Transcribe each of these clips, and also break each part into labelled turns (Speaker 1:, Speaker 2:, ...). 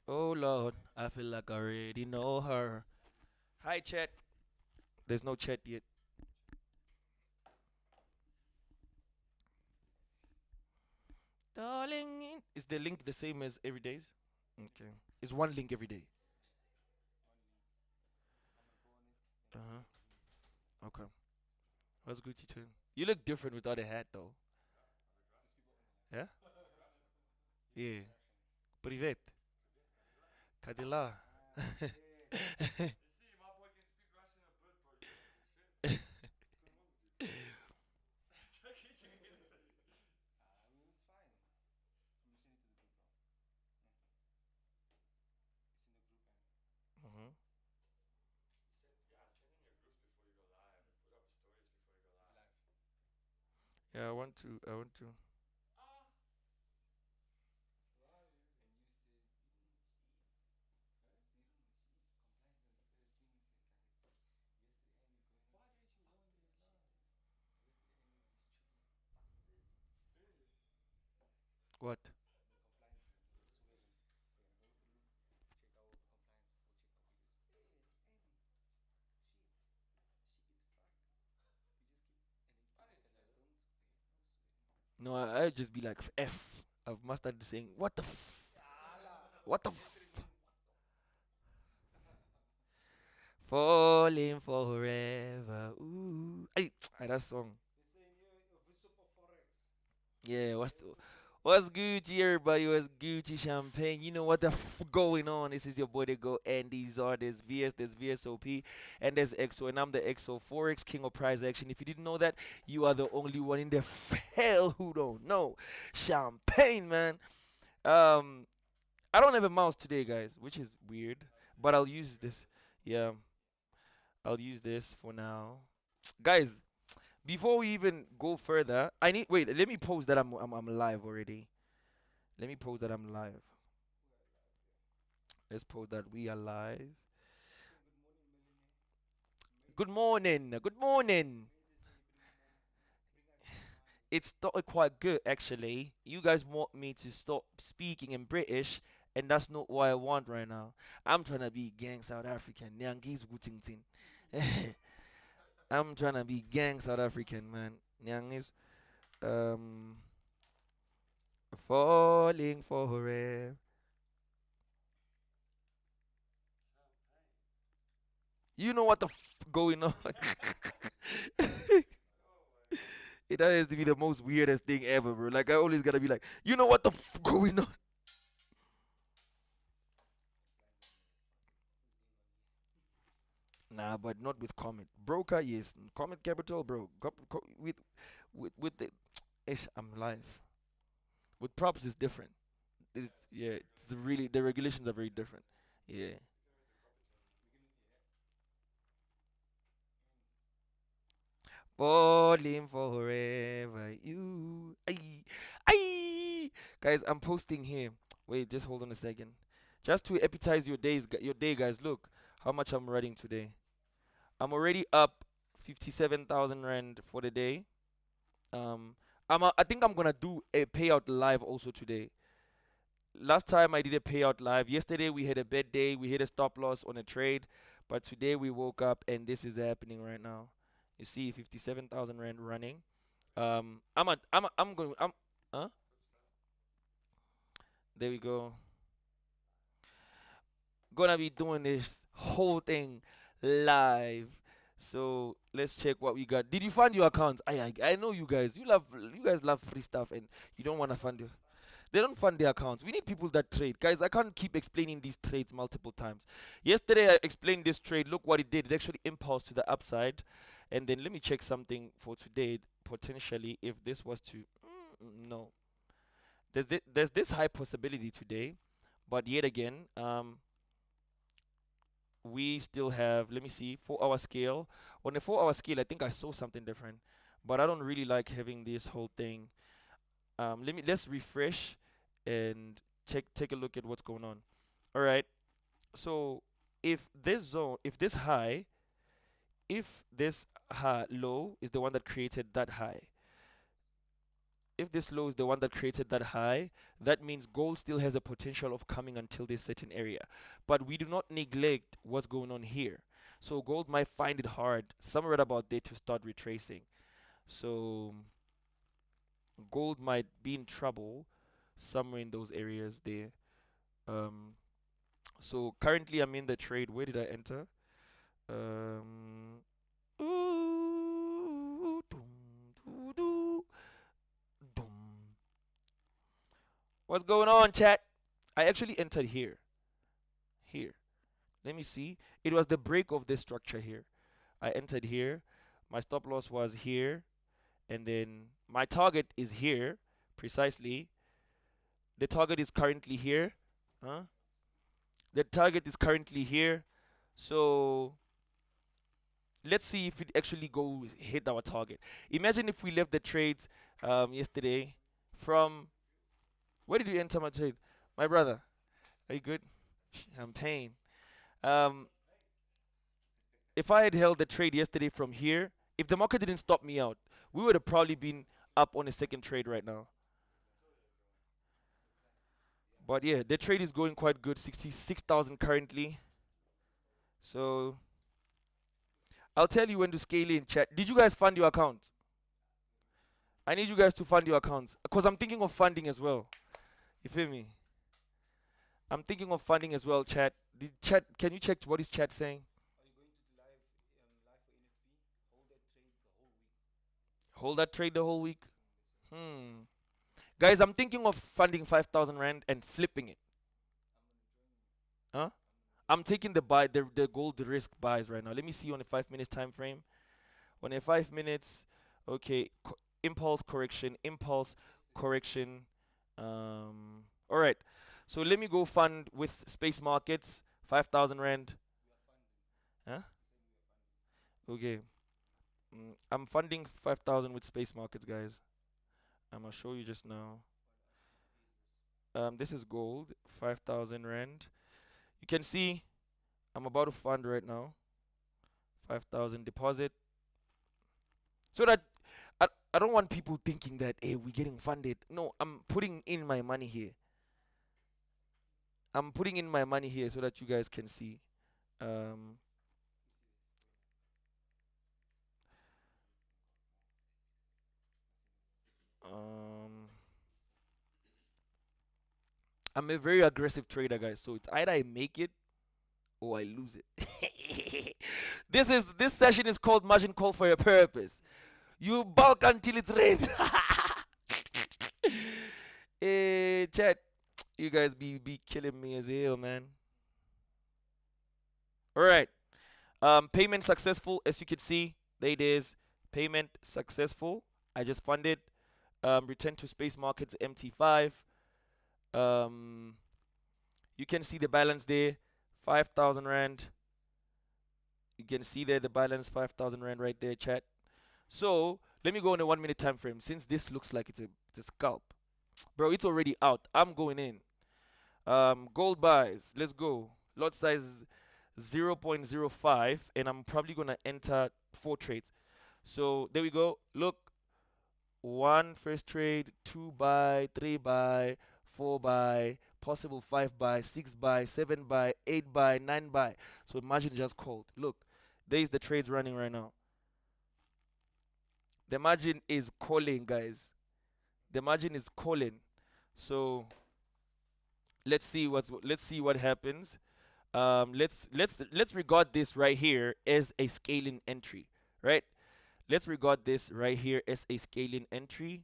Speaker 1: Oh Lord, I feel like I already know her. Hi chat. There's no chat yet. Darling, is the link the same as every day's? Okay. It's one link every day. Uh huh. Okay. What's Gucci too? You look different without a hat though. Yeah. Yeah. Privet. Kadila. Mhm. Yeah, I want to. I want to. What? No, I just be like F. I've mastered saying what the f. What the f. Falling forever. Ooh. Ay, that song. Yeah, what's Gucci, everybody? What's Gucci Champagne? You know what the going on? This is your boy to go, and these are there's VS, there's VSOP, and there's XO, and I'm the XO Forex King of Prize Action. If you didn't know that, you are the only one in the hell who don't know. Champagne, man. Um, I don't have a mouse today, guys, which is weird, but I'll use this. Yeah, I'll use this for now, guys. Before we even go further, I need wait. Let me post that I'm live already. Let me post that I'm live. Let's post that we are live. Good morning. Good morning. It's started quite good actually. You guys want me to stop speaking in British, and that's not what I want right now. I'm trying to be gang South African. Nyangis Wutingtin. I'm trying to be gang South African, man. Nyangis um falling for forever. You know what the going on? It has to be the most weirdest thing ever, bro. Like I always gotta be like, you know what the going on? Nah, but not with Comet. Broker, yes. Comet Capital, bro. With the, ish, I'm live. With props, it's different. Yeah, it's really the regulations are very different. Yeah. Falling forever, you. Ay, ay. Guys, I'm posting here. Wait, just hold on a second. Just to appetize your day, guys. Look how much I'm writing today. I'm already up 57,000 rand for the day. I think I'm gonna do a payout live also today. Last time I did a payout live. Yesterday we had a bad day. We hit a stop loss on a trade, but today we woke up and this is happening right now. You see, 57,000 rand running. I'm going. Huh? There we go. Gonna be doing this whole thing live. So let's check what we got. Did you fund your account? I know you guys. You guys love free stuff and you don't wanna fund your. They don't fund their accounts. We need people that trade. Guys, I can't keep explaining these trades multiple times. Yesterday I explained this trade. Look what it did. It actually impulsed to the upside. And then let me check something for today. Potentially, if this was to no, there's this high possibility today, but yet again, we still have, let me see, 4 hour scale. On a 4 hour scale, I think I saw something different, but I don't really like having this whole thing. Let's refresh and take a look at what's going on. All right. So if this high, if this high low is the one that created that high, if this low is the one that created that high, that means gold still has a potential of coming until this certain area. But we do not neglect what's going on here. So gold might find it hard somewhere about there to start retracing. So gold might be in trouble somewhere in those areas there. Um, so currently I'm in the trade. Where did I enter? Ooh, dum, doo, doo, dum. What's going on, chat? I actually entered here. Here. Let me see. It was the break of this structure here. I entered here. My stop loss was here. And then my target is here, precisely. The target is currently here. Huh? The target is currently here. So let's see if it actually go hit our target. Imagine if we left the trades yesterday from where did you enter my trade? My brother. Are you good? Champagne. Um, if I had held the trade yesterday from here, if the market didn't stop me out, we would have probably been up on a second trade right now. But yeah, the trade is going quite good. 66,000 currently. So I'll tell you when to scale in, chat. Did you guys fund your accounts? I need you guys to fund your accounts because I'm thinking of funding as well. You feel me? I'm thinking of funding as well, chat. Chat, can you check what is chat saying? Hold that trade the whole week. Hmm. Guys, I'm thinking of funding 5,000 rand and flipping it. Huh? I'm taking the gold risk buys right now. Let me see on a 5 minutes time frame. On a 5 minutes, okay, impulse correction, impulse correction. All right. So let me go fund with space markets, 5,000 rand. Huh? Okay. I'm funding 5,000 with space markets, guys. I'm gonna show you just now. This is gold, 5,000 rand. You can see I'm about to fund right now, 5,000 deposit. So that I don't want people thinking that hey we're getting funded. No, I'm putting in my money here. I'm putting in my money here so that you guys can see. Um, um, I'm a very aggressive trader, guys. So it's either I make it or I lose it. This session is called margin call for a purpose. You bulk until it's red. Chat, you guys be killing me as hell, man. All right. Payment successful, as you can see. There it is. Payment successful. I just funded. Return to space markets MT5. Um, you can see the balance there, 5,000 rand. You can see there the balance, 5,000 rand right there, chat. So let me go on a 1 minute time frame. Since this looks like it's a scalp, bro, it's already out. I'm going in. Gold buys. Let's go. Lot size 0.05, and I'm probably gonna enter 4 trades. So there we go. Look, 1 first trade, 2 buy, 3 buy, 4 buy, possible 5 buy, 6 buy, 7 buy, 8 buy, 9 buy. So imagine just called. Look, there is the trades running right now. The margin is calling, guys. The margin is calling. So let's see what happens. Let's regard this right here as a scaling entry, right? Let's regard this right here as a scaling entry.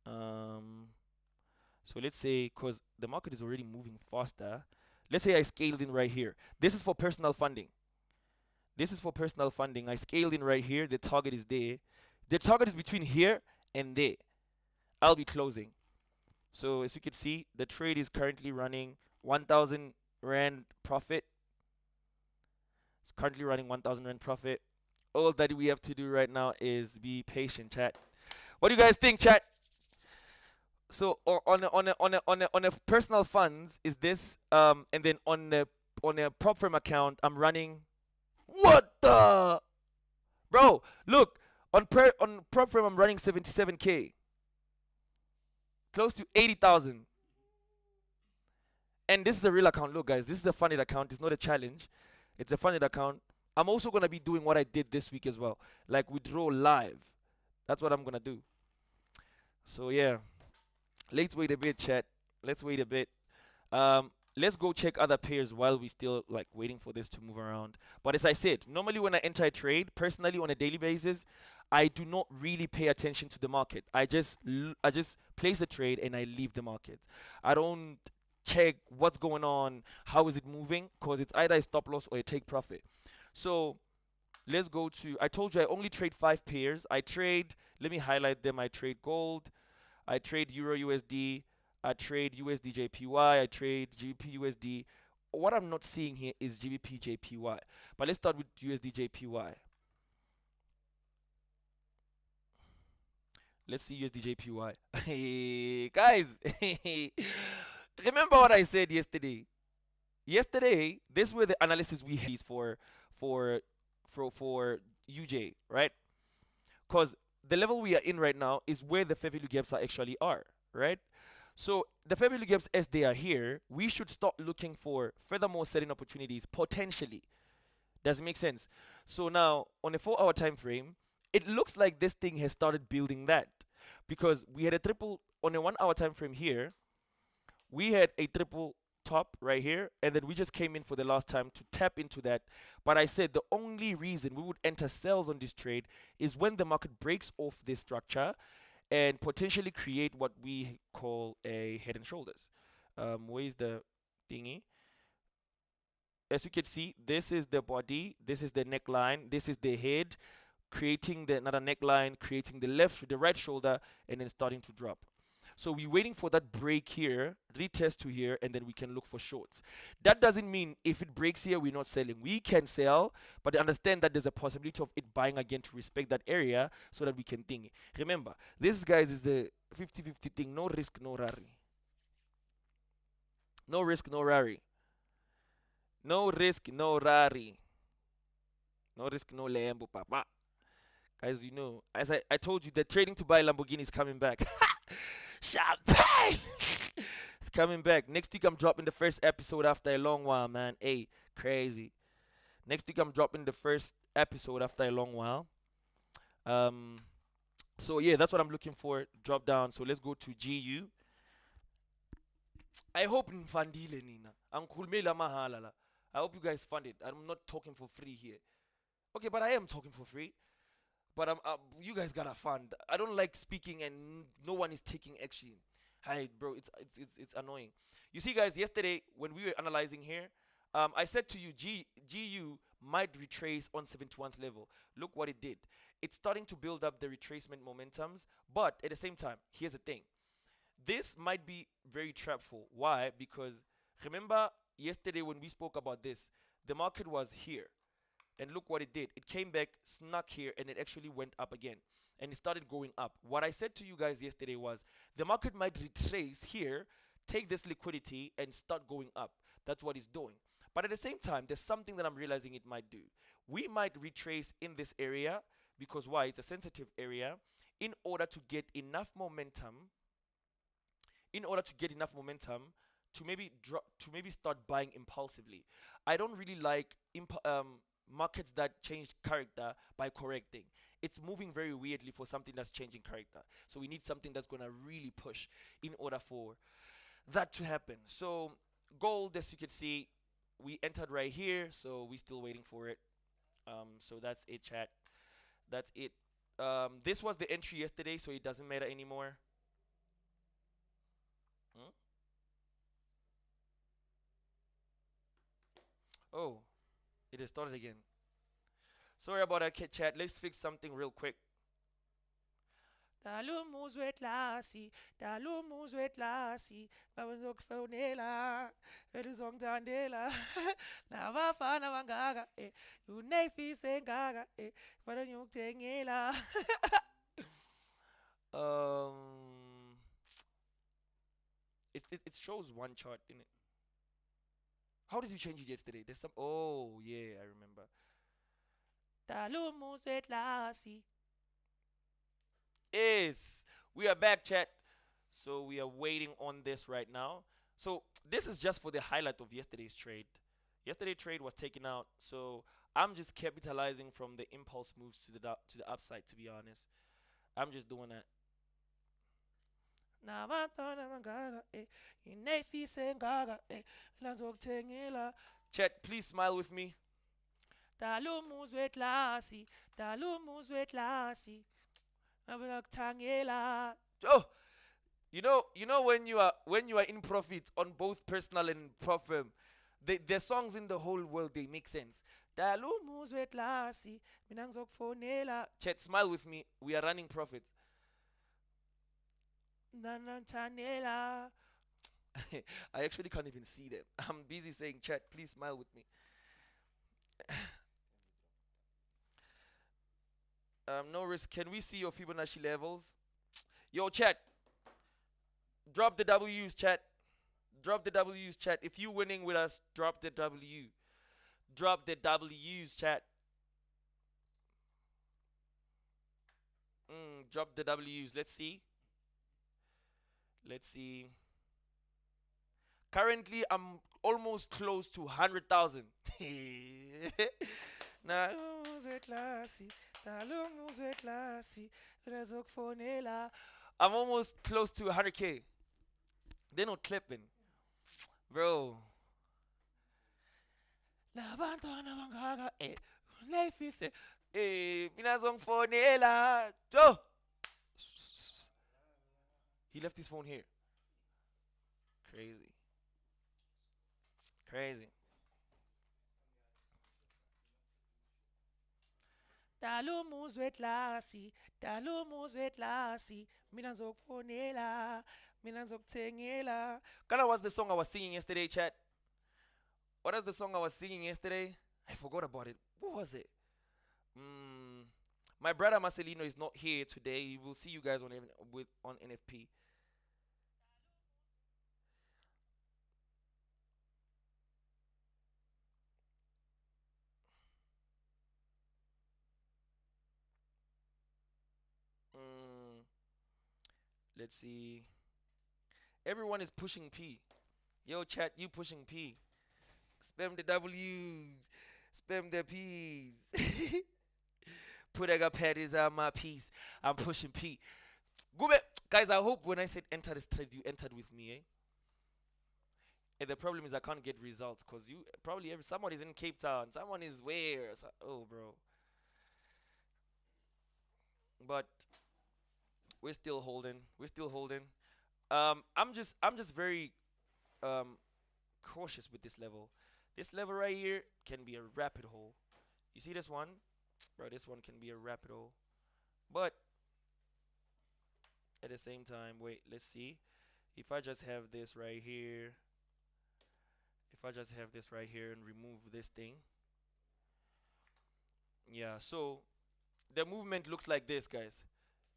Speaker 1: So let's say, because the market is already moving faster, let's say I scaled in right here. This is for personal funding. This is for personal funding. I scaled in right here. The target is there. The target is between here and there. I'll be closing. So as you can see, the trade is currently running 1,000 rand profit. It's currently running 1,000 rand profit. All that we have to do right now is be patient, chat. What do you guys think, chat? So on a personal funds is this and then on a prop firm account I'm running what the bro, look, on prop firm I'm running 77k. close to 80,000. And this is a real account. Look, guys, this is a funded account. It's not a challenge. It's a funded account. I'm also gonna be doing what I did this week as well, like withdraw live. That's what I'm gonna do. So yeah, let's wait a bit, chat. Let's wait a bit. Let's go check other pairs while we still like waiting for this to move around. But as I said, normally when I enter a trade, personally on a daily basis, I do not really pay attention to the market. I just place a trade and I leave the market. I don't check what's going on, how is it moving, because it's either a stop loss or a take profit. So let's go to. I told you I only trade five pairs. I trade. Let me highlight them. I trade gold. I trade Euro USD. I trade USD JPY. I trade GBP USD. What I'm not seeing here is GBP JPY. But let's start with USD JPY. Let's see USD JPY. Hey, guys, remember what I said yesterday? Yesterday, this were the analysis we had for for UJ, right? Because the level we are in right now is where the fair value gaps are actually are, right? So the fair value gaps as they are here, we should start looking for furthermore selling opportunities potentially. Does it make sense? So now on a 4 hour time frame, it looks like this thing has started building that because we had a triple on a 1 hour time frame here. We had a triple top right here, and then we just came in for the last time to tap into that. But I said the only reason we would enter sells on this trade is when the market breaks off this structure and potentially create what we call a head and shoulders. Where's the thingy? As you can see, this is the body, this is the neckline, this is the head, creating the another neckline, creating the right shoulder, and then starting to drop. So we're waiting for that break here, retest to here, and then we can look for shorts. That doesn't mean if it breaks here, we're not selling. We can sell, but understand that there's a possibility of it buying again to respect that area so that we can think. Remember, this, guys, is the 50-50 thing. No risk, no rally. No risk, no rally. No risk, no rally. No risk, no Lambo, papa. Guys, you know, as I told you, the trading to buy Lamborghini is coming back. Champagne! It's coming back. Next week, I'm dropping the first episode after a long while, man. Hey, crazy. Next week, I'm dropping the first episode after a long while. So yeah, that's what I'm looking for. Drop down. So let's go to GU. I hope Nfandile Nina. Ankulmela mahala. I hope you guys fund it. I'm not talking for free here. Okay, but I am talking for free. But you guys gotta fund. I don't like speaking and no one is taking action. Hi, bro. It's annoying. You see, guys. Yesterday when we were analyzing here, I said to you, GU might retrace on 71st level. Look what it did. It's starting to build up the retracement momentums. But at the same time, here's the thing. This might be very trapful. Why? Because remember yesterday when we spoke about this, the market was here. And look what it did. It came back, snuck here, and it actually went up again. And it started going up. What I said to you guys yesterday was the market might retrace here, take this liquidity, and start going up. That's what it's doing. But at the same time, there's something that I'm realizing it might do. We might retrace in this area because why? It's a sensitive area in order to get enough momentum. In order to get enough momentum to maybe start buying impulsively. I don't really like markets that change character by correcting. It's moving very weirdly for something that's changing character. So we need something that's gonna really push in order for that to happen. So gold, as you can see, we entered right here, so we're still waiting for it. So that's it, chat. That's it. This was the entry yesterday, so it doesn't matter anymore. Hmm? Oh, it has started again. Sorry about that, chat. Let's fix something real quick. Dalumuzwetlasi, dalumuzwetlasi, babazokufonela, eluzongithandela, nabafana bangaka, unefise ngaka, bana ngiyokutengela. Um, it shows one chart in it. How did you change it yesterday? There's some. Oh yeah, I remember. Dalumuzwetlasi. Is we are back, chat. So we are waiting on this right now. So this is just for the highlight of yesterday's trade. Yesterday's trade was taken out, so I'm just capitalizing from the impulse moves to the upside. To be honest, I'm just doing that. Chat, please smile with me. Dalo muzwe klasi, dalo muzwe klasi. Oh, you know when you are in profit on both personal and profit, the songs in the whole world they make sense. Dalo muzwe klasi, mina ngizokfonela. Chat, smile with me. We are running profits. Nanantanela. I actually can't even see them. I'm busy saying, chat, please smile with me. No risk. Can we see your Fibonacci levels? Yo, chat, drop the W's, chat. Drop the W's, chat. If you winning with us, drop the W. Drop the W's, chat. Drop the W's. Let's see. Let's see. Currently, I'm almost close to 100,000. Na umuze klasi, dalo umuze klasi, rezokfonela. I'm almost close to 100K. They're not clipping, bro. Nabantwana bangaka nefise mina zongfonela. Joe. He left his phone here. Crazy. Crazy. Dalo muzwe klasi, dalo muzwe klasi, mina ngizokufonela, mina ngizokuthengela. Kana was the song I was singing yesterday, chat? What is the song I was singing yesterday? I forgot about it. What was it? My brother Marcellino is not here today. He will see you guys on NFP. Mm, let's see. Everyone is pushing P. Yo, chat, you pushing P. Spam the W's. Spam the P's. Put a patties on my piece. I'm pushing P. Gube, guys, I hope when I said enter this trade, you entered with me, eh? And the problem is I can't get results because you probably someone is in Cape Town, someone is where? Oh, bro. But we're still holding. We're still holding. I'm just very um cautious with this level. This level right here can be a rapid hole. You see this one? Bro, this one can be a rapid hole. But at the same time, wait, let's see. If I just have this right here, if I just have this right here and remove this thing. Yeah, so the movement looks like this, guys.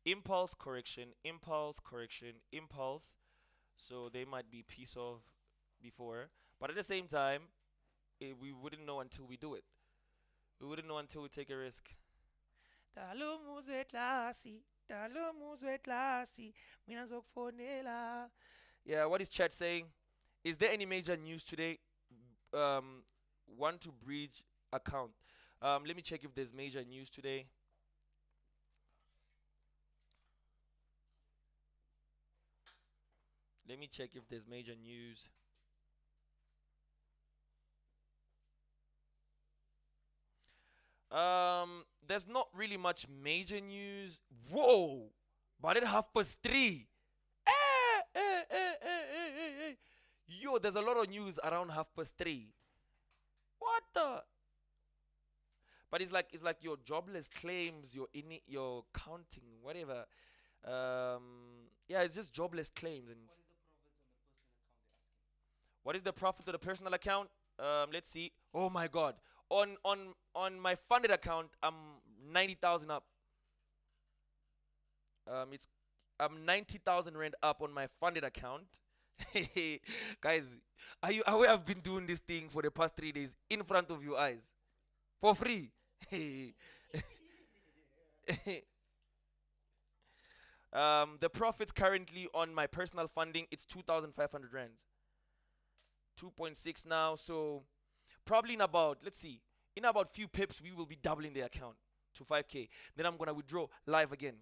Speaker 1: Impulse correction, impulse correction, impulse. So they might be piece of before. But at the same time, we wouldn't know until we do it. We wouldn't know until we take a risk. Dalo muzwe klasi, dalo muzwe klasi, mina zokfonela. Yeah, what is chat saying? Is there any major news today? Want to bridge account. Let me check if there's major news today. Let me check if there's major news. There's not really much major news. Whoa! But at 3:30. Yo, there's a lot of news around 3:30. What the? But it's like your jobless claims, your counting, whatever. Yeah, it's just jobless claims and. What is the profit of the personal account? Let's see. Oh my God. On my funded account, I'm 90,000 up. It's I'm 90,000 rand up on my funded account. Guys, I have been doing this thing for the past 3 days in front of your eyes for free. The profits currently on my personal funding, it's 2,500 rands. 2.6 now, so probably in about, let's see, in about few pips, we will be doubling the account to 5K. Then I'm gonna withdraw live again.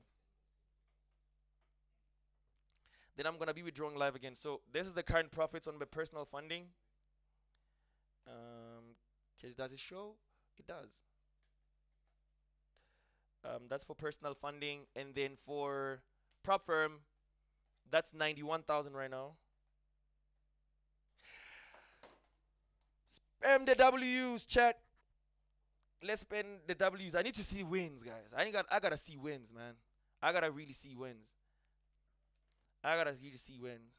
Speaker 1: Then I'm gonna be withdrawing live again. So this is the current profits on my personal funding. Um, does it show? It does. That's for personal funding, and then for prop firm, that's 91,000 right now. Spam the W's, chat. Let's spend the W's. I need to see wins, guys. I gotta see wins, man. I gotta really see wins. I gotta really see wins.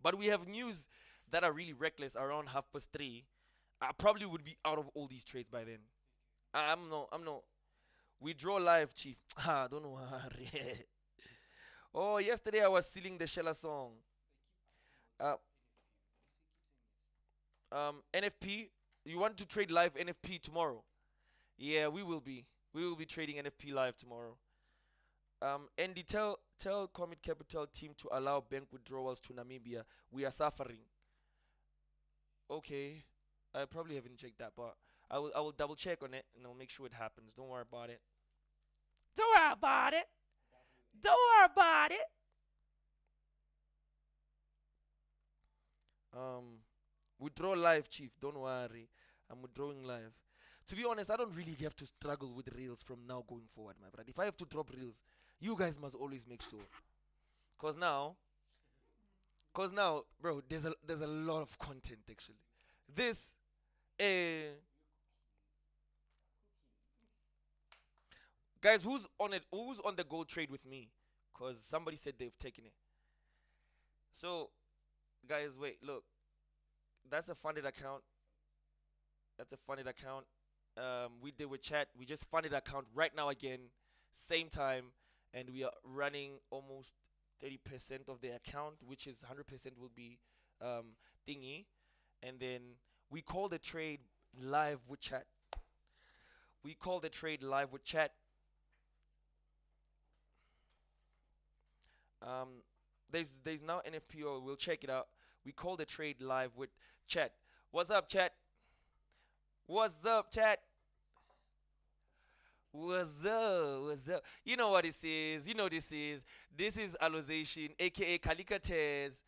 Speaker 1: But we have news that are really reckless around 3:30. I probably would be out of all these trades by then. I'm no. We draw live, chief. Ah, don't worry. Oh, yesterday I was sealing the Shella song. Uh, NFP. You want to trade live NFP tomorrow? Yeah, we will be. We will be trading NFP live tomorrow. Andy, tell Comit Capital team to allow bank withdrawals to Namibia. We are suffering. Okay, I probably haven't checked that, but I will double check on it and I'll make sure it happens. Don't worry about it. Don't worry about it. Don't worry about it. Um, Withdraw live, chief. Don't worry. I'm withdrawing live. To be honest, I don't really have to struggle with reels from now going forward, my brother. If I have to drop reels, you guys must always make sure. Cause now, bro, there's a lot of content actually. This, uh, guys, who's on it? Who's on the gold trade with me? Cause somebody said they've taken it. So, guys, wait, look. That's a funded account. That's a funded account. We did with chat. We just funded account right now again, same time, and we are running almost 30% of the account, which is 100% will be thingy, and then we call the trade live with chat. We call the trade live with chat. Um, there's now NFPO. We'll check it out. We call the trade live with chat. What's up, chat? What's up, chat? What's up? What's up? You know what this is. You know this is Allosation, aka Calicates.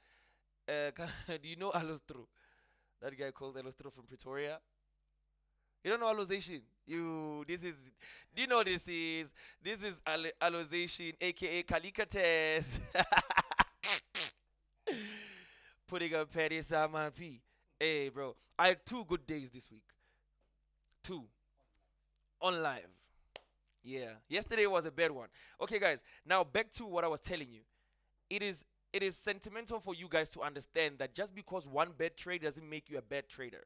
Speaker 1: Do you know Allostro? That guy called Allostro from Pretoria. You don't know Allosation? You this is do you know this is Allosation, aka Calicates. Putting up Petty Samaai. Hey bro. I had 2 good days this week. Two on live. Yeah. Yesterday was a bad one. Okay, guys. Now back to what I was telling you. It is it is sentimental for you guys to understand that just because one bad trade doesn't make you a bad trader.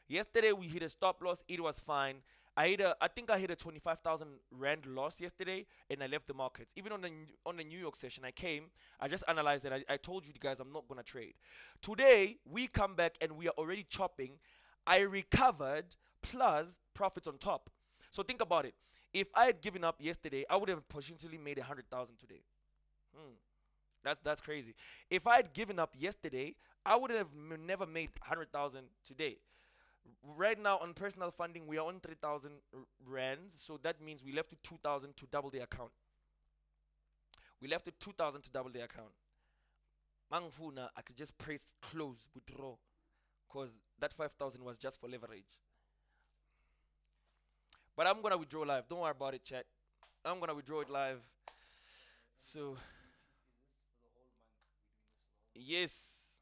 Speaker 1: Yesterday we hit a stop loss. It was fine. I think I hit a 25,000 rand loss yesterday, and I left the markets. Even on the New York session, I came. I just analyzed it. I told you guys I'm not gonna trade. Today we come back and we are already chopping. I recovered plus profits on top. So think about it. If I had given up yesterday, I would have potentially made 100,000 today. Hmm. That's crazy. If I had given up yesterday, I would have never made 100,000 today. Right now on personal funding, we are on 3,000 rands, so that means we left with 2,000 to double the account. We left with 2,000 to double the account. Mangfuna, I could just press close, withdraw, cause that 5,000 was just for leverage. But I'm gonna withdraw live. Don't worry about it, chat. I'm gonna withdraw it live. So yes,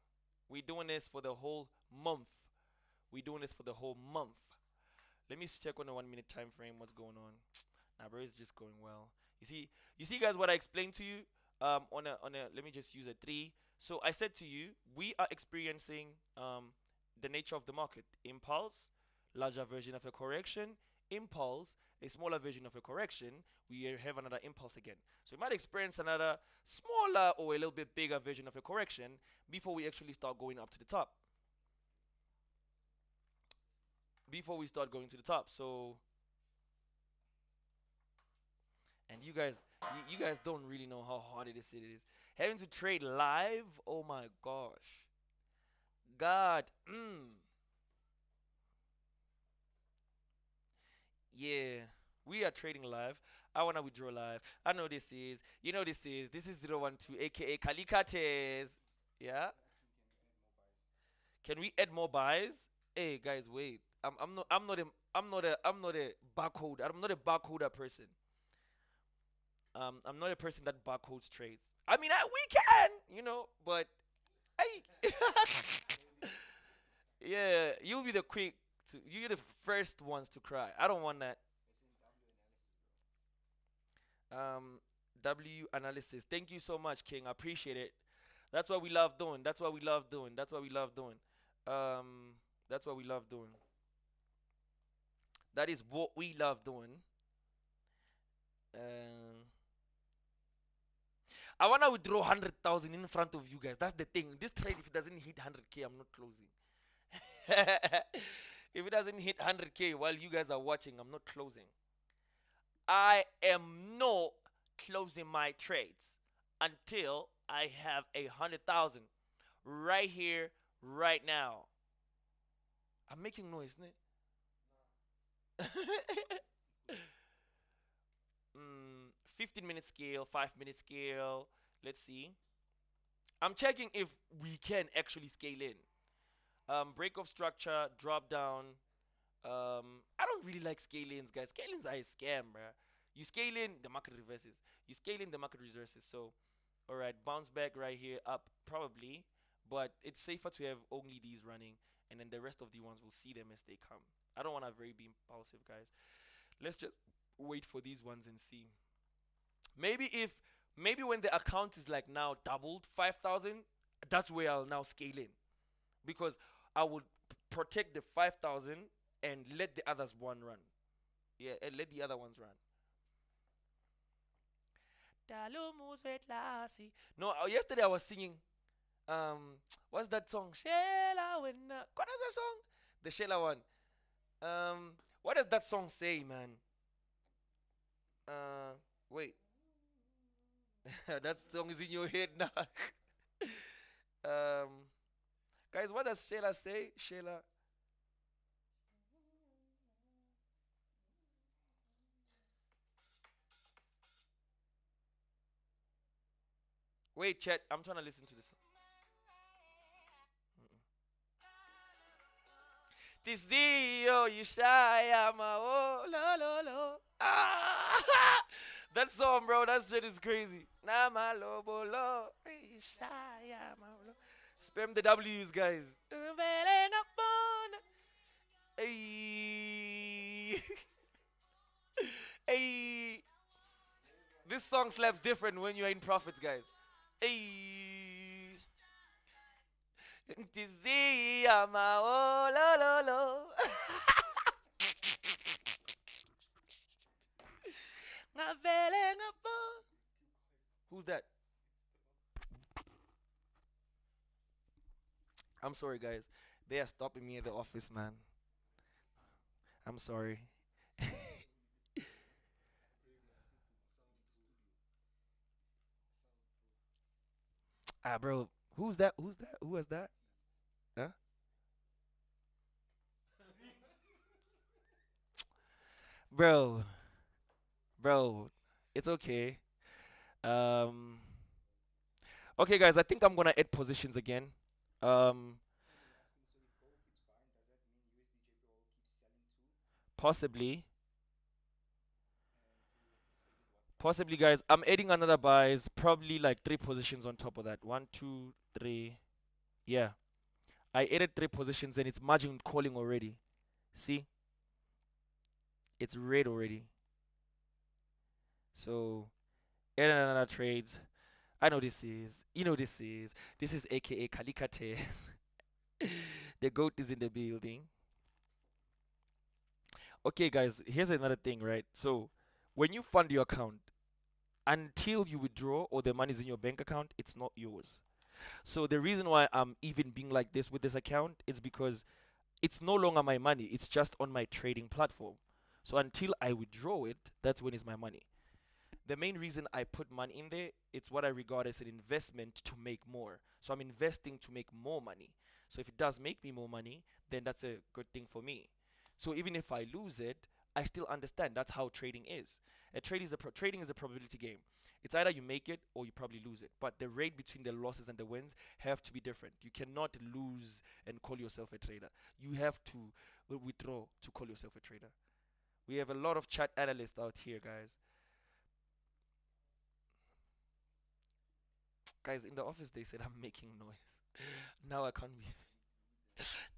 Speaker 1: we're doing this for the whole month. We're doing this for the whole month. Let me check on the 1 minute time frame. What's going on? Nah, bro, it's just going well. You see, guys, what I explained to you. On a. Let me just use a 3. So I said to you, we are experiencing the nature of the market: impulse, larger version of a correction, impulse, a smaller version of a correction. We have another impulse again. So we might experience another smaller or a little bit bigger version of a correction before we actually start going up to the top. Before we start going to the top. So, and You guys don't really know how hard it is. Having to trade live, oh my gosh. God, yeah. We are trading live. I wanna withdraw live. I know this is. You know this is 012, aka Kalikates. Yeah. Can we add more buys? Hey guys, wait. I'm not a barcode. I'm not a barcoder person. I'm not a person that barcodes trades. I mean, we can, but I. Yeah, you'll be the quick to. You're the first ones to cry. I don't want that. Um, W analysis. Thank you so much, King. I appreciate it. That's what we love doing. That's what we love doing. That's what we love doing. Um, that's what we love doing. That is what we love doing. Um, I wanna withdraw 100,000 in front of you guys. That's the thing. This trade, if it doesn't hit 100K, I'm not closing. If it doesn't hit 100K while you guys are watching, I'm not closing. I am not closing my trades until I have 100,000 right here, right now. I'm making noise, isn't it? 15-minute scale, 5-minute scale. Let's see. I'm checking if we can actually scale in. Break of structure, drop down. I don't really like scale-ins, guys. Scale-ins are a scam, bruh. You scale in, the market reverses. You scale in, the market reverses. So, all right, bounce back right here, up probably, but it's safer to have only these running, and then the rest of the ones will see them as they come. I don't want to very be impulsive, guys. Let's just wait for these ones and see. Maybe if maybe when the account is like now doubled 5,000, that's where I'll now scale in because I would protect the 5,000 and let the others one run. Yeah, and let the other ones run. No, yesterday I was singing. What's that song? Shela when what is that song? The Shela one. What does that song say, man? Wait, that song is in your head now. um, guys, what does Shela say? Shela. Wait, chat. I'm trying to listen to this. This Dio Yishayama oh lo lo lo ah that song bro that shit is crazy Nama lobo lo Yishayama lo spam the W's guys hey hey this song slaps different when you're in profits guys hey This Yama oh lo lo lo Who's that? I'm sorry, guys. They are stopping me at the office, man. I'm sorry. Bro. Who's that? Who's that? Who was that? Huh? Bro. Bro. It's okay. Um. Okay, guys. I think I'm gonna add positions again. Um. Possibly. Possibly, guys. I'm adding another buys. Probably like three positions on top of that. One, two, three. Yeah. I added three positions and it's margin calling already. See? It's red already. So, add another trades. I know this is. You know this is. This is aka Kalikates. The goat is in the building. Okay, guys, here's another thing, right? So, when you fund your account, until you withdraw or the money's in your bank account, it's not yours. So, the reason why I'm even being like this with this account is because it's no longer my money, it's just on my trading platform. So, until I withdraw it, that's when it's my money. The main reason I put money in there, it's what I regard as an investment to make more. So I'm investing to make more money. So if it does make me more money, then that's a good thing for me. So even if I lose it, I still understand that's how trading is. Trading is a probability game. It's either you make it or you probably lose it. But the rate between the losses and the wins have to be different. You cannot lose and call yourself a trader. You have to withdraw to call yourself a trader. We have a lot of chat analysts out here, guys. Guys, in the office they said I'm making noise. Now I can't be.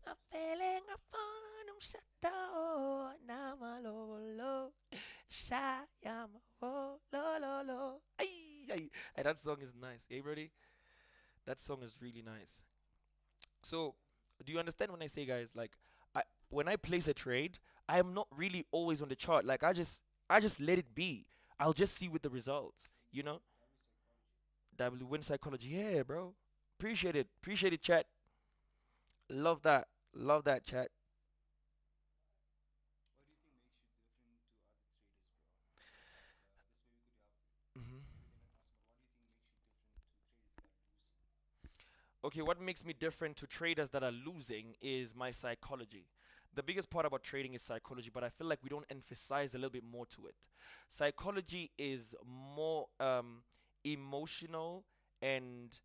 Speaker 1: I'm feeling upon them shut down. Now my low low. Shy am low low low. Ay, ay. Hey, that song is nice. Hey, buddy, that song is really nice. So, do you understand when I say, guys? Like, when I place a trade, I am not really always on the chart. Like, I just let it be. I'll just see with the results. You know, win psychology. Yeah, bro. Appreciate it, chat. Love that. Love that, chat. Hmm. Okay, what makes me different to traders that are losing is my psychology. The biggest part about trading is psychology, but I feel like we don't emphasize a little bit more to it. Psychology is more emotional and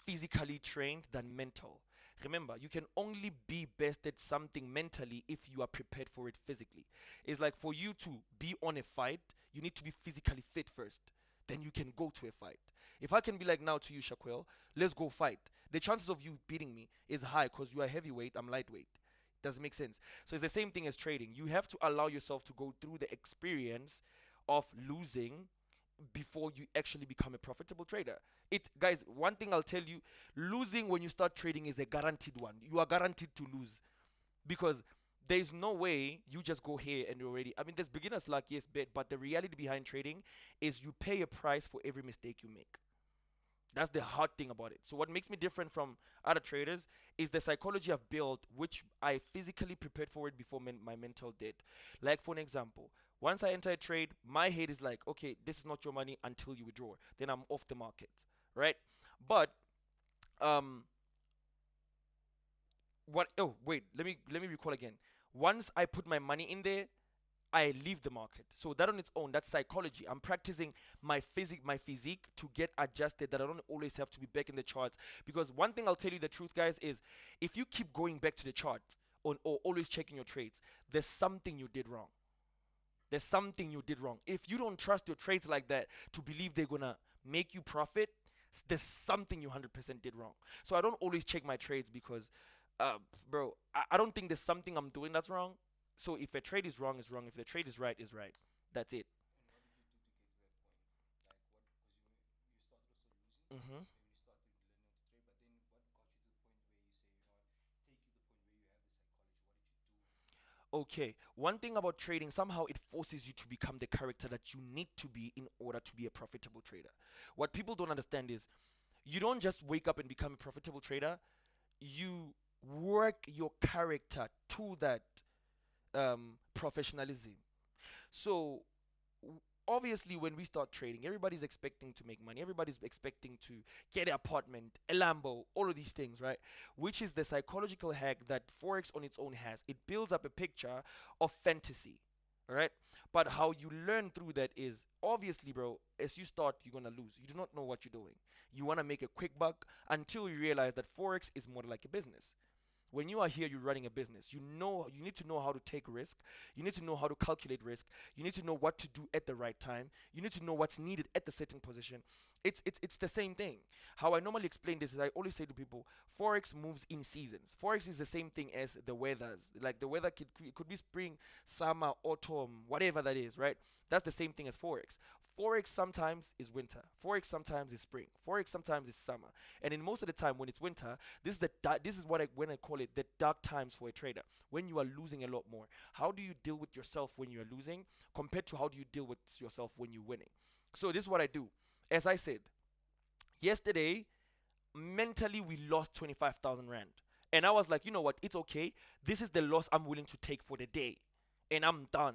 Speaker 1: physically trained than mental. Remember, you can only be best at something mentally if you are prepared for it physically. It's like for you to be on a fight, you need to be physically fit first. Then you can go to a fight. If I can be like now to you, Shaquel, let's go fight. The chances of you beating me is high because you are heavyweight, I'm lightweight. Does it make sense? So it's the same thing as trading. You have to allow yourself to go through the experience of losing before you actually become a profitable trader. It guys, one thing I'll tell you, losing when you start trading is a guaranteed one. You are guaranteed to lose because there's no way you just go here and you're already. I mean, there's beginner's luck, yes, but the reality behind trading is you pay a price for every mistake you make. That's the hard thing about it. So what makes me different from other traders is the psychology I've built, which I physically prepared for it before my mental did. Like for an example, once I enter a trade, my head is like, okay, this is not your money until you withdraw. Then I'm off the market, right? But um, what? Oh wait, let me recall again. Once I put my money in there, I leave the market. So that on its own, that's psychology. I'm practicing my physique to get adjusted that I don't always have to be back in the charts. Because one thing I'll tell you the truth, guys, is if you keep going back to the charts or always checking your trades, there's something you did wrong. There's something you did wrong. If you don't trust your trades like that to believe they're gonna make you profit, there's something you 100% did wrong. So I don't always check my trades because, bro, I don't think there's something I'm doing that's wrong. So if a trade is wrong, is wrong. If the trade is right. That's it. Hmm. Okay, one thing about trading, somehow it forces you to become the character that you need to be in order to be a profitable trader. What people don't understand is you don't just wake up and become a profitable trader, you work your character to that professionalism. So obviously when we start trading, everybody's expecting to make money, everybody's expecting to get an apartment, a Lambo, all of these things, right? Which is the psychological hack that Forex on its own has. It builds up a picture of fantasy. All right, but how you learn through that is obviously, bro, as you start you're gonna lose. You do not know what you're doing. You want to make a quick buck until you realize that Forex is more like a business. When you are here, you're running a business. You need to know how to take risk. You need to know how to calculate risk. You need to know what to do at the right time. You need to know what's needed at the setting position. It's the same thing. How I normally explain this is I always say to people, Forex moves in seasons. Forex is the same thing as the weathers. Like the weather could be spring, summer, autumn, whatever that is, right? That's the same thing as Forex. Forex sometimes is winter. Forex sometimes is spring. Forex sometimes is summer. And in most of the time when it's winter, this is what when I call it the dark times for a trader. When you are losing a lot more. How do you deal with yourself when you are losing compared to how do you deal with yourself when you're winning? So this is what I do. As I said, yesterday mentally we lost 25,000 rand. And I was like, you know what? It's okay. This is the loss I'm willing to take for the day. And I'm done.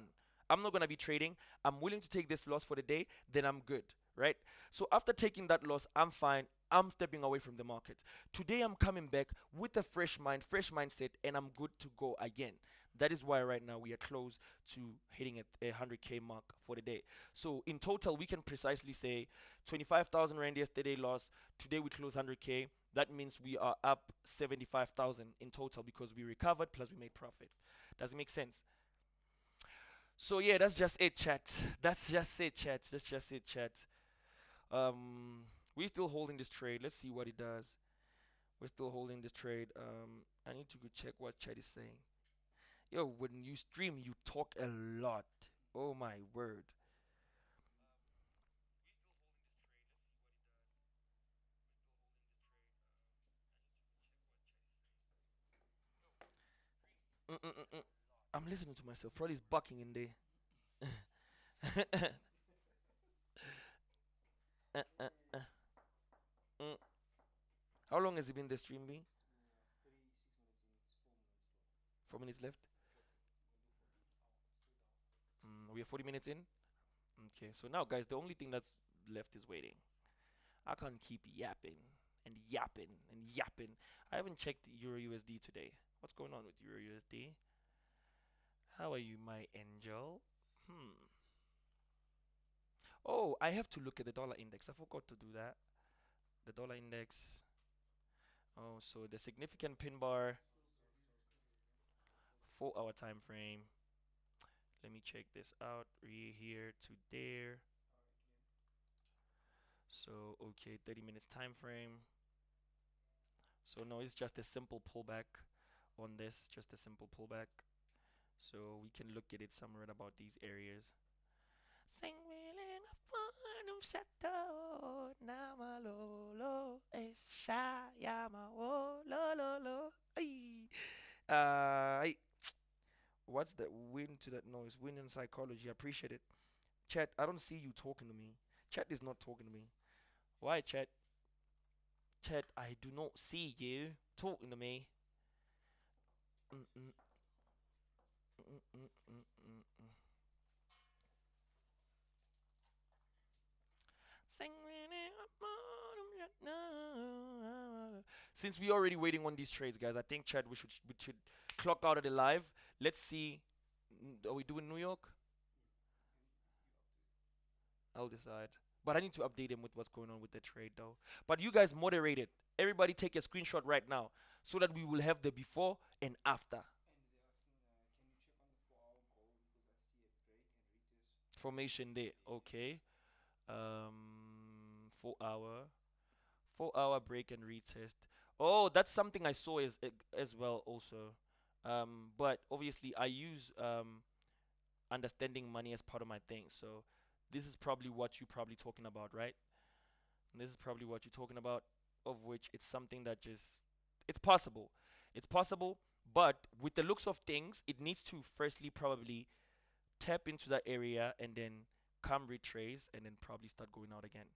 Speaker 1: I'm not gonna be trading. I'm willing to take this loss for the day, then I'm good, right? So after taking that loss, I'm fine. I'm stepping away from the market. Today I'm coming back with a fresh mind, fresh mindset, and I'm good to go again. That is why right now we are close to hitting a 100K mark for the day. So in total, we can precisely say 25,000 rand yesterday loss. Today we close 100K. That means we are up 75,000 in total because we recovered plus we made profit. Does it make sense? So yeah, that's just it, chat. That's just it, chat. That's just it, chat. We're still holding this trade. Let's see what it does. We're still holding this trade. I need to go check what chat is saying. Yo, when you stream, you talk a lot. Oh my word. Mm-mm-mm-mm. I'm listening to myself. Probably is bucking in there. uh, uh, uh. Mm. How long has it been the stream been? 4 minutes left. We are 40 minutes in. Okay, so now, guys, the only thing that's left is waiting. I can't keep yapping and yapping and yapping. I haven't checked Euro USD today. What's going on with Euro USD? How are you, my angel? Hmm. Oh, I have to look at the dollar index. I forgot to do that. The dollar index. Oh, so the significant pin bar, 4 hour time frame. Let me check this out. Here to there. So, okay, 30 minutes time frame. So, no, it's just a simple pullback on this, just a simple pullback. So, we can look at it somewhere at about these areas. Sing willing upon shadow, namalolo, eshayama, wo, lo, lo, lo. Ay. What's that win to that noise? Win in psychology. I appreciate it. Chat, I don't see you talking to me. Chat is not talking to me. Why, chat? Chat, I do not see you talking to me. Mm-mm, mm-mm, mm-mm, mm. Since we already waiting on these trades, guys, I think Chad we should clock out of the live. Let's see. Are we doing New York? I'll decide. But I need to update him with what's going on with the trade though. But you guys moderate it. Everybody take a screenshot right now so that we will have the before and after. Formation day. Okay. 4 hour. 4 hour break and retest. Oh, that's something I saw as well also. But obviously I use understanding money as part of my thing. So this is probably what you're probably talking about, right? And this is probably what you're talking about, of which it's something that just it's possible. It's possible, but with the looks of things, it needs to firstly probably tap into that area and then come retrace and then probably start going out again.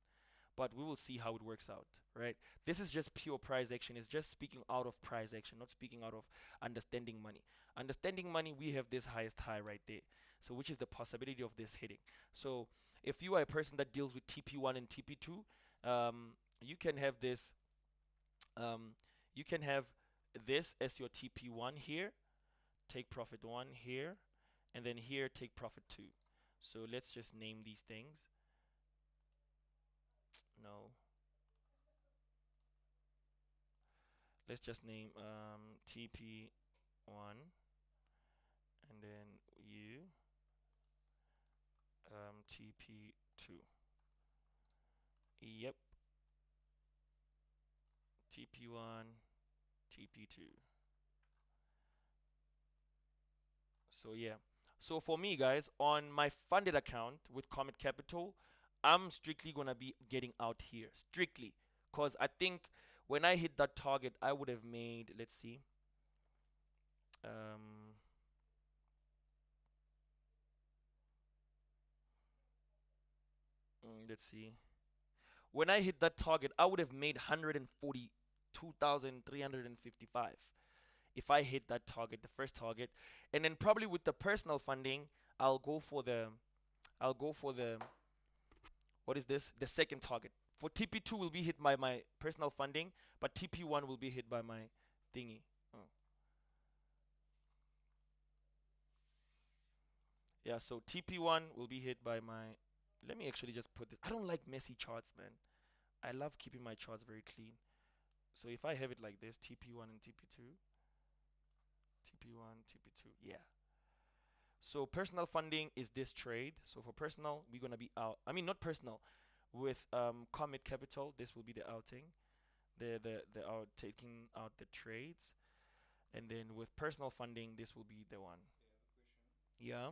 Speaker 1: But we will see how it works out, right? This is just pure price action. It's just speaking out of price action, not speaking out of understanding money. Understanding money, we have this highest high right there. So which is the possibility of this hitting. So if you are a person that deals with TP1 and TP2, you can have this um, you can have this as your TP1 here, take profit 1 here, and then here take profit 2. So let's just name these things. No. Let's just name TP1 and then U TP2. Yep. TP1 TP2. So yeah. So for me, guys, on my funded account with Comit Capital, I'm strictly gonna be getting out here. Strictly. Cause I think when I hit that target, I would have made, let's see. Um let's see. When I hit that target, I would have made 142,355 if I hit that target, the first target. And then probably with the personal funding, I'll go for the I'll go for the what is this? The second target. For TP2 will be hit by my personal funding, but TP1 will be hit by my thingy. Oh. Yeah, so TP1 will be hit by my. Let me actually just put it. I don't like messy charts, man. I love keeping my charts very clean. So if I have it like this, TP1 and TP2, TP1, TP2, yeah. So personal funding is this trade. So for personal, we're gonna be out. I mean, not personal. With Comit Capital, this will be the outing. They are taking out the trades, and then with personal funding, this will be the one. Yeah.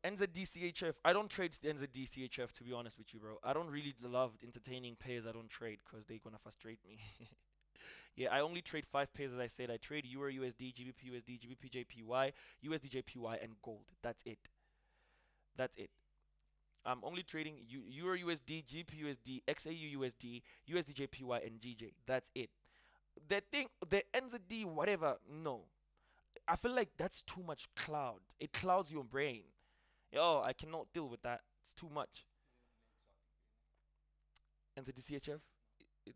Speaker 1: NZDCHF. I don't trade the NZDCHF to be honest with you, bro. I don't really love entertaining pairs I don't trade because they're gonna frustrate me. Yeah, I only trade five pairs as I said. I trade Euro USD, GBP USD, GBP JPY, USD JPY, and gold. That's it. That's it. I'm only trading Euro USD, GBP USD, XAU USD, USD JPY, and GJ. That's it. The thing, the NZD, whatever. No, I feel like that's too much cloud. It clouds your brain. Yo, I cannot deal with that. It's too much. And the DCHF, it,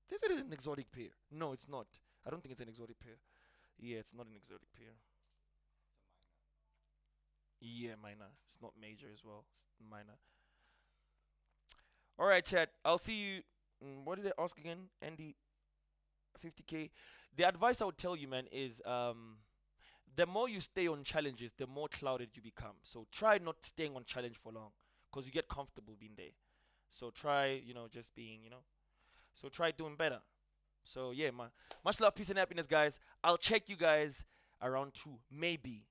Speaker 1: this is an exotic pair. No, it's not. I don't think it's an exotic pair. Yeah, it's not an exotic pair. Yeah, minor. It's not major as well. It's minor. All right, chat. I'll see you. What did I ask again? Andy, 50K. The advice I would tell you, man, is the more you stay on challenges, the more clouded you become. So try not staying on challenge for long, cause you get comfortable being there. So try, just being, So try doing better. So yeah, much love, peace, and happiness, guys. I'll check you guys around two, maybe.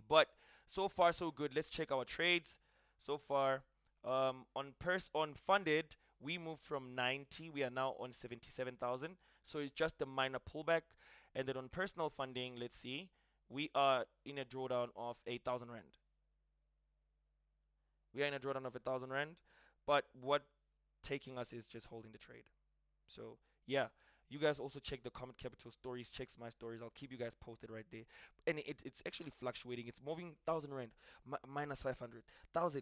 Speaker 1: But so far so good. Let's check our trades. So far, on funded, we moved from 90. We are now on 77,000. So it's just a minor pullback. And then on personal funding, let's see, we are in a drawdown of 8,000 rand. We are in a drawdown of 1,000 rand. But what taking us is just holding the trade. So yeah, you guys also check the Comit Capital stories, checks my stories. I'll keep you guys posted right there. And it's actually fluctuating. It's moving 1,000 rand, minus 500, 1,000,